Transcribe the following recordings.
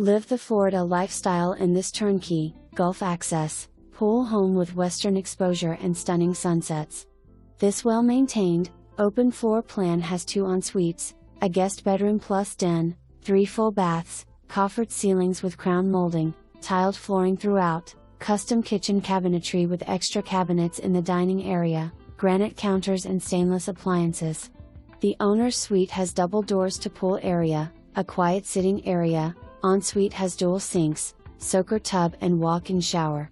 Live the Florida lifestyle in this turnkey, Gulf access, pool home with western exposure and stunning sunsets. This well-maintained, open floor plan has 2 ensuites, a guest bedroom plus den, 3 full baths, coffered ceilings with crown molding, tiled flooring throughout, custom kitchen cabinetry with extra cabinets in the dining area, granite counters and stainless appliances. The owner's suite has double doors to pool area, a quiet sitting area. Ensuite has dual sinks, soaker tub and walk-in shower.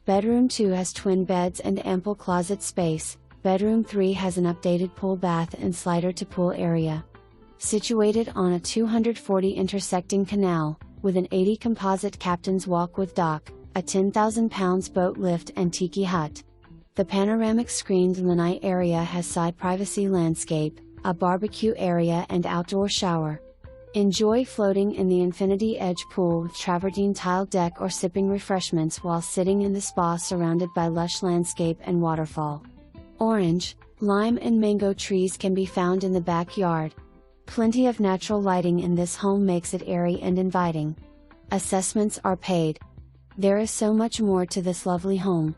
Bedroom 2 has twin beds and ample closet space. Bedroom 3 has an updated pool bath and slider to pool area. Situated on a 240 intersecting canal, with an 80 Composite Captains walk with dock, a 10,000 pounds boat lift and Tiki hut. The panoramic screened lanai area has side privacy landscape, a barbecue area and outdoor shower. Enjoy floating in the infinity edge pool with travertine tiled deck or sipping refreshments while sitting in the spa surrounded by lush landscape and waterfall. Orange, lime and mango trees can be found in the backyard. Plenty of natural lighting in this home makes it airy and inviting. Assessments are paid. There is so much more to this lovely home.